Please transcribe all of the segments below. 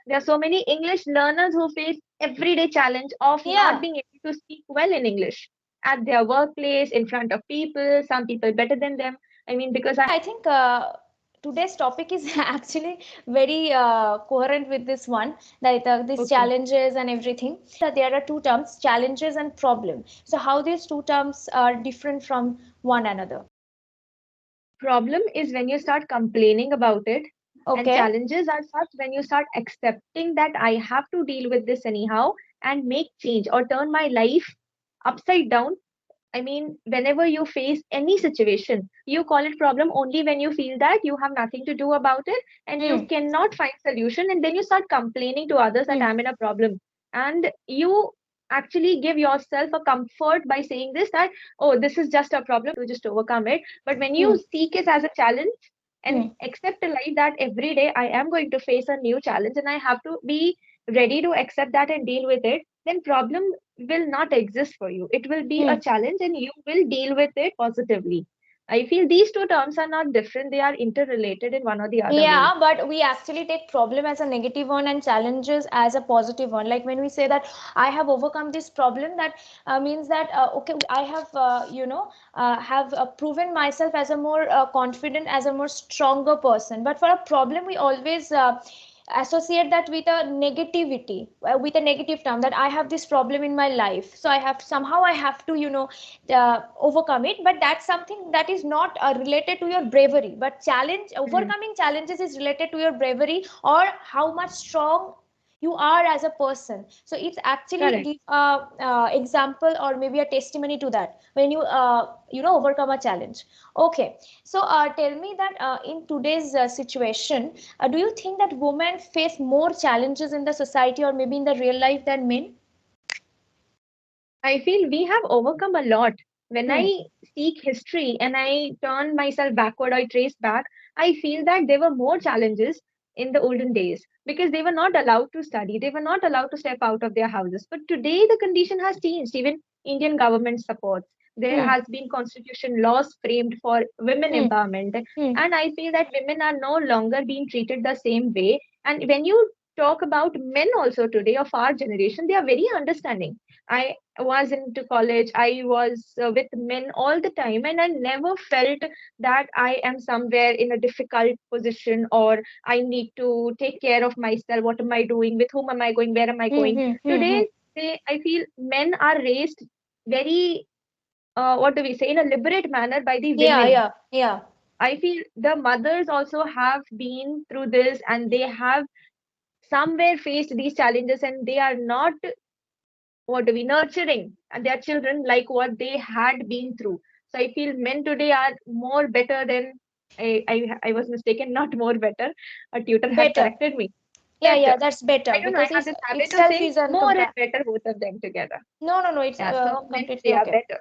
There are so many English learners who face everyday challenge of not Yeah, being able to speak well in English at their workplace, in front of people, some people better than them. I mean, because yeah, I think today's topic is actually very coherent with this one, that these okay, challenges and everything. That there are two terms, challenges and problem. So how these two terms are different from one another? problem is when you start complaining about it, and Okay. challenges are such when you start accepting that I have to deal with this anyhow and make change or turn my life upside down. I mean, whenever you face any situation, you call it problem only when you feel that you have nothing to do about it and you Hmm. cannot find solution, and then you start complaining to others that Hmm. I'm in a problem. And you actually give yourself a comfort by saying this, that oh, this is just a problem, to just overcome it. But when Hmm. you seek it as a challenge and Hmm. accept a life that every day I am going to face a new challenge and I have to be ready to accept that and deal with it, then problem will not exist for you. It will be a Hmm. challenge and you will deal with it positively. I feel these two terms are not different, they are interrelated in one or the other way. Yeah, but we actually take problem as a negative one and challenges as a positive one. Like when we say that I have overcome this problem, that means that okay, I have have proven myself as a more confident, as a more stronger person. But for a problem, we always associate that with a negativity, with a negative term, that I have this problem in my life, so I have somehow I have to overcome it. But that's something that is not related to your bravery, but challenge Hmm. overcoming challenges is related to your bravery or how much strong you are as a person. So it's actually Correct. give a example or maybe a testimony to that when you overcome a challenge. Okay, so tell me that in today's situation, do you think that women face more challenges in the society or maybe in the real life than men? I feel we have overcome a lot. When Hmm. I seek history and I turn myself backward, I trace back, I feel that there were more challenges in the olden days because they were not allowed to study. They were not allowed to step out of their houses. But today the condition has changed. Even Indian government supports. There Hmm. has been constitution laws framed for women Hmm. empowerment. Hmm. And I feel that women are no longer being treated the same way. And when you talk about men also today of our generation, they are very understanding. I was into college, I was with men all the time, and I never felt that I am somewhere in a difficult position or I need to take care of myself. What am I doing? With whom am I going? Where am I Hmm. going? Hmm. Hmm. Hmm. Today, I feel men are raised very, what do we say, in a liberate manner by the Yeah, women. yeah, yeah. I feel the mothers also have been through this and they have somewhere faced these challenges and they are not, what do we, nurturing their children like what they had been through. So I feel men today are more better than, I was mistaken, not more better. A tutor had Better. corrected me. Yeah, yeah, Better. that's I better don't know. I because have it's this habit of itself saying is more and uncompa. better, both of them together. No, no, no, it's Yeah. So men completely today are okay. better.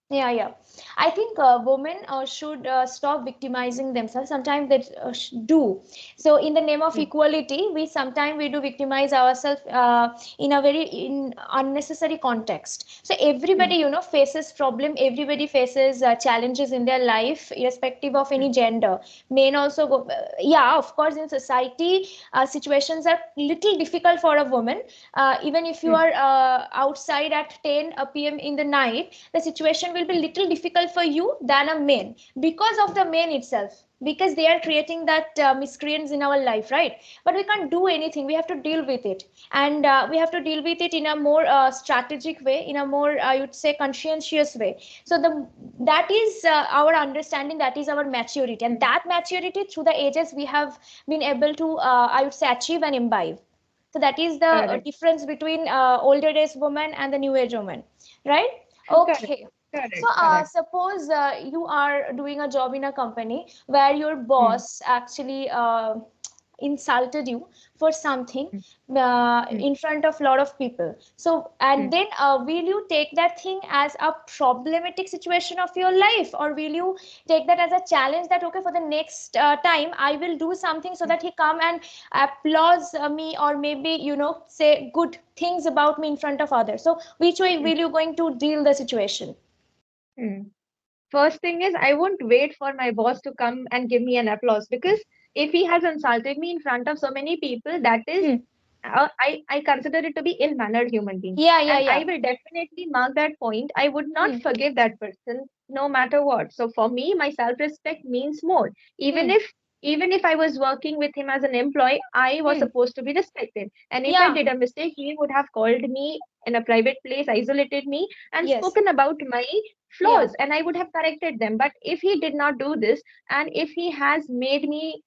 Yeah, yeah. I think women should stop victimizing themselves. Sometimes they do. So, in the name of Hmm. equality, we sometimes we do victimize ourselves in a very in unnecessary context. So, Hmm. everybody faces problem. Everybody faces challenges in their life, irrespective of Hmm. any gender. Men also go. Yeah, of course, in society, situations are little difficult for a woman. Even if you Hmm. are outside at 10 p.m. in the night, the situation will be little difficult for you than a man because of the man itself, because they are creating that miscreants in our life, right? But we can't do anything, we have to deal with it. And we have to deal with it in a more strategic way, in a more I would say conscientious way. So the that is our understanding, that is our maturity, and Hmm. that maturity through the ages we have been able to I would say achieve and imbibe. So that is the Correct. difference between older age woman and the new age woman, right? Correct. Okay. So Correct. Correct. suppose you are doing a job in a company where your Hmm. boss actually insulted you for something Hmm. Hmm. in front of a lot of people. So, Hmm. and then will you take that thing as a problematic situation of your life, or will you take that as a challenge that okay, for the next time I will do something so Hmm. that he come and applause me, or maybe say good things about me in front of others. So, which way Hmm. will you going to deal the situation? Hmm. First thing is, I won't wait for my boss to come and give me an applause because if he has insulted me in front of so many people, that is Hmm. I consider it to be ill-mannered human being. Yeah, yeah, And I yeah. will definitely mark that point. I would not Hmm. forgive that person no matter what. So for me, my self-respect means more. Even Hmm. if even if I was working with him as an employee, I was Hmm. supposed to be respected. And if I Yeah. did a mistake, he would have called me in a private place, isolated me, and Yes. spoken about my Yeah. flaws, and I would have corrected them. But if he did not do this, and if he has made me,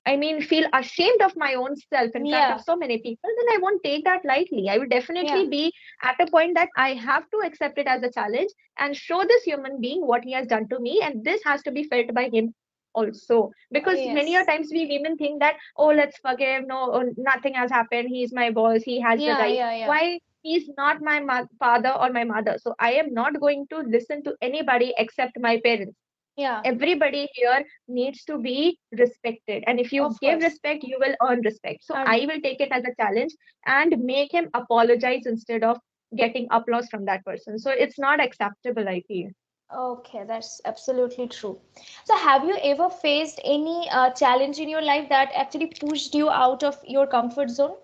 I mean, feel ashamed of my own self in front of Yeah. so many people, then I won't take that lightly. I will Yeah. definitely be at a point that I have to accept it as a challenge and show this human being what he has done to me, and this has to be felt by him also. Because many a Yes. times we women think that, oh, let's forgive, no, oh, nothing has happened, he's my boss, he has the Yeah. right. Yeah. Yeah. Why? He's not my father or my mother. So I am not going to listen to anybody except my parents. Yeah. Everybody here needs to be respected, and if you Of give course. respect you will earn respect. So I And will take it as a challenge and make him apologize instead of getting applause from that person. So it's not acceptable, I feel. okay, that's absolutely true. So, have you ever faced any challenge in your life that actually pushed you out of your comfort zone?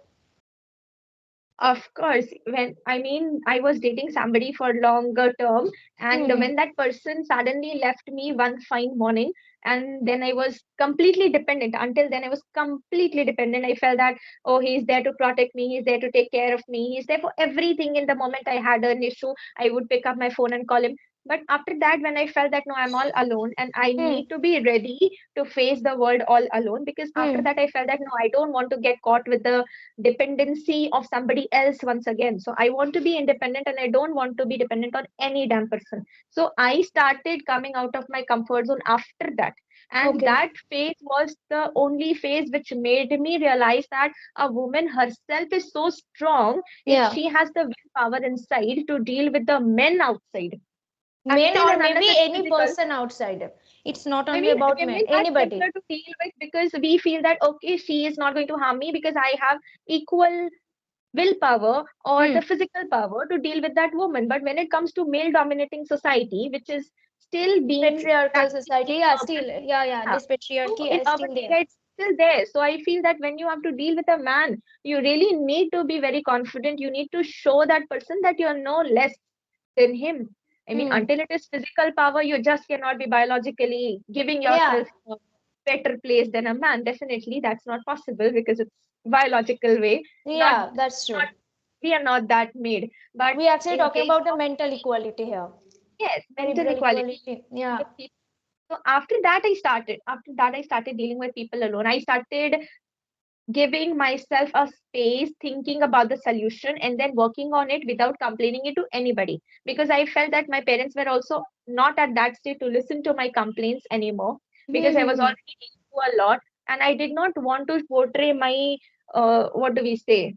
Of course, when I mean I was dating somebody for longer term, and Hmm. when that person suddenly left me one fine morning, and then I was completely dependent. Until then, I was completely dependent. I felt that, oh, he's there to protect me, he's there to take care of me, he's there for everything. In the moment I had an issue, I would pick up my phone and call him. But after that, when I felt that no, I'm all alone and I Hmm. need to be ready to face the world all alone, because after Hmm. that I felt that no, I don't want to get caught with the dependency of somebody else once again. So I want to be independent and I don't want to be dependent on any damn person. So I started coming out of my comfort zone after that. And Okay. that phase was the only phase which made me realize that a woman herself is so strong if Yeah. she has the willpower inside to deal with the men outside. Men Until or and unless maybe it's any physical. person outside. It's not I only mean, about men, women are anybody. simpler to deal with because we feel that okay, she is not going to harm me because I have equal willpower or Hmm. the physical power to deal with that woman. But when it comes to male dominating society, which is still being Patriarchal society, practically yeah, still, perpetuated, yeah, yeah, yeah. this So patriarchy in is urban still there. area, it's still there. So I feel that when you have to deal with a man, you really need to be very confident. You need to show that person that you're no less than him. I mean, Hmm. until it is physical power, you just cannot be biologically giving Yeah, yourself a better place than a man. Definitely, that's not possible because it's biological way, not yeah, that's not true. we are not that made. But We actually in talking case about the of, mental equality here. yes, mental Cerebral equality. equality. Yeah. With people. So after that, I started dealing with people alone. I started giving myself a space, thinking about the solution, and then working on it without complaining it to anybody. Because I felt that my parents were also not at that state to listen to my complaints anymore. Because I was Hmm. already into a lot, and I did not want to portray my what do we say?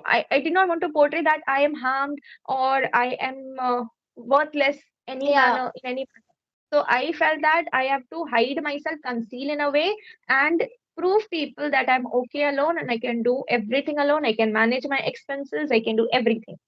I did not want to portray that I am harmed or I am worthless any Yeah. manner in any. So I felt that I have to hide myself, conceal in a way, and prove people that I'm okay alone and I can do everything alone. I can manage my expenses. I can do everything.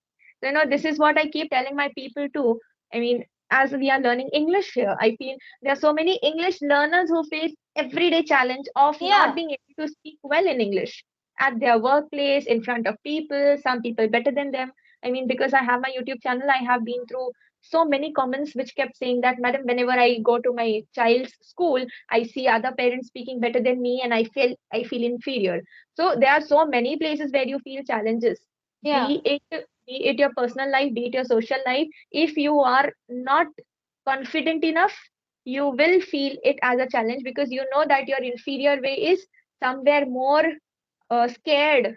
So, this is what I keep telling my people too. I mean, as we are learning English here, I feel there are so many English learners who face everyday challenge of not Yeah. being able to speak well in English at their workplace, in front of people, some people better than them. I mean, because I have my YouTube channel, I have been through so many comments which kept saying that, Madam, whenever I go to my child's school, I see other parents speaking better than me and I feel inferior. So there are so many places where you feel challenges, Yeah. be it your personal life, be it your social life. If you are not confident enough, you will feel it as a challenge because you know that your inferior way is somewhere scared,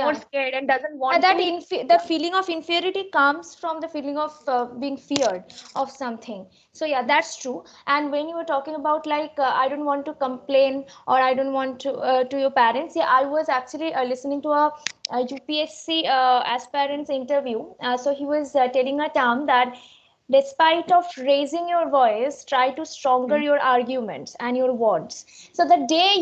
more Yeah. scared and doesn't And want that to. that feeling of inferiority comes from the feeling of being feared of something. So yeah, that's true. And when you were talking about like I don't want to complain or I don't want to your parents. Yeah, I was actually listening to a UPSC aspirant's interview. So he was telling a term that despite of raising your voice, try to stronger Hmm. your arguments and your words. So the day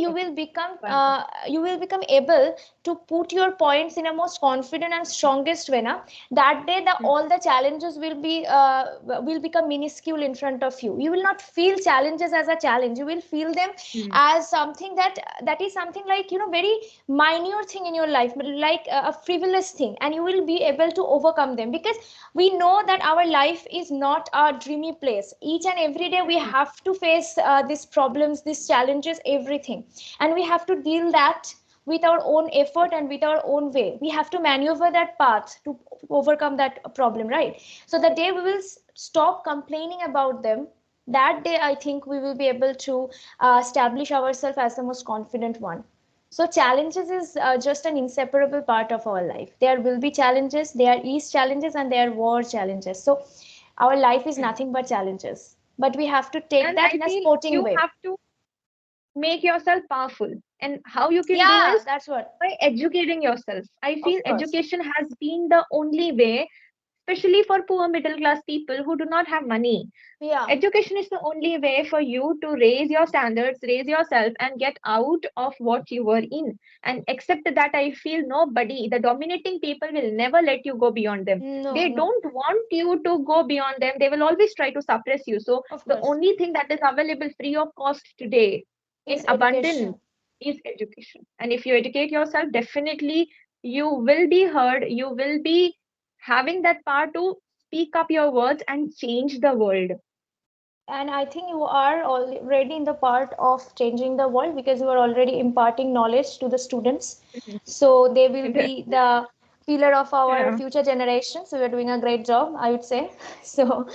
Wonderful. you will become able to put your points in a most confident and strongest way, na, that day the Hmm. all the challenges will become minuscule in front of you. You will not feel challenges as a challenge. You will feel them Hmm. as something that is something like, very minor thing in your life, but like a frivolous thing, and you will be able to overcome them, because we know that our life is not a dreamy place. Each and every day we Hmm. have to face these problems, these challenges, everything, and we have to deal that with our own effort and with our own way. We have to maneuver that path to overcome that problem, right? So the day we will stop complaining about them, that day I think we will be able to establish ourselves as the most confident one. So challenges is just an inseparable part of our life. There will be challenges, there is challenges, and there were challenges. So our life is Hmm. nothing but challenges. But we have to take And that I in a feel sporting you way. have to make yourself powerful. And how you can do Yeah, is that's what. by educating yourself. I feel Of course. education has been the only way, especially for poor middle class people who do not have money. Yeah. Education is the only way for you to raise your standards, raise yourself, and get out of what you were in. And accept that I feel nobody, the dominating people, will never let you go beyond them. No, They no. don't want you to go beyond them. They will always try to suppress you. So, Of the course. only thing that is available free of cost today in Is abundance education. is education. And if you educate yourself, definitely you will be heard. You will be having that power to speak up your words and change the world. And I think you are already in the part of changing the world, because you are already imparting knowledge to the students. So they will be the pillar of our Yeah. future generation. So you're doing a great job, I would say. So,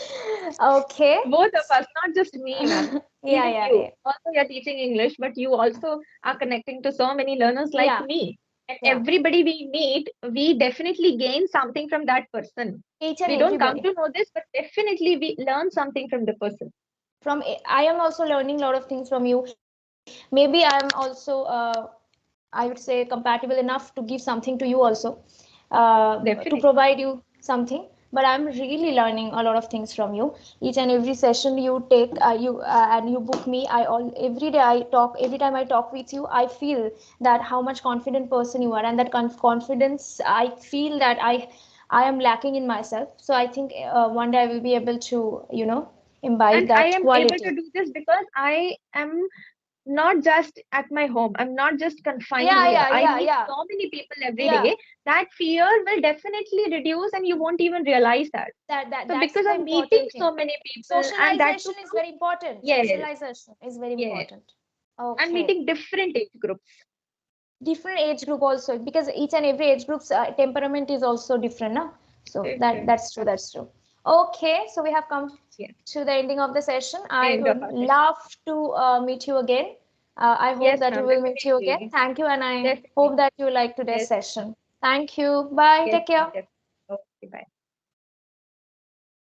okay. Both of us, not just me, ma'am. Yeah, Even yeah, you. yeah. Also, you're teaching English, but you also are connecting to so many learners like Yeah, me. And yeah. everybody we meet, we definitely gain something from that person. Each and We don't come everybody. to know this, but definitely we learn something from the person. I am also learning a lot of things from you. Maybe I am also I would say compatible enough to give something to you also, to Definitely. provide you something. But I'm really learning a lot of things from you. Each and every session you take, and you book me. Every day I talk. Every time I talk with you, I feel that how much confident person you are, and that confidence I feel that I am lacking in myself. So I think one day I will be able to, imbibe And I that am able to quality. do this because I am not just at my home. I'm not just confined Yeah, here. yeah, I yeah, meet yeah, so many people every yeah. day. That fear will definitely reduce and you won't even realize that. That's So that's because the of meeting important thing. so many people and that too Socialization is from, very important. yes, Socialization is very yes, important. and Okay. meeting different age groups. Different age group also, because each and every age group's temperament is also different, na? So Different. that's true. That's true. Okay, so we have come Yeah. to the ending of the session. I End of would our session. love to meet you again. I hope Yes, that we ma'am, will meet you again. definitely. Thank you, and I Definitely. hope that you like today's Yes, session. Thank you. Bye. yes, Take ma'am, care. definitely. Okay, bye.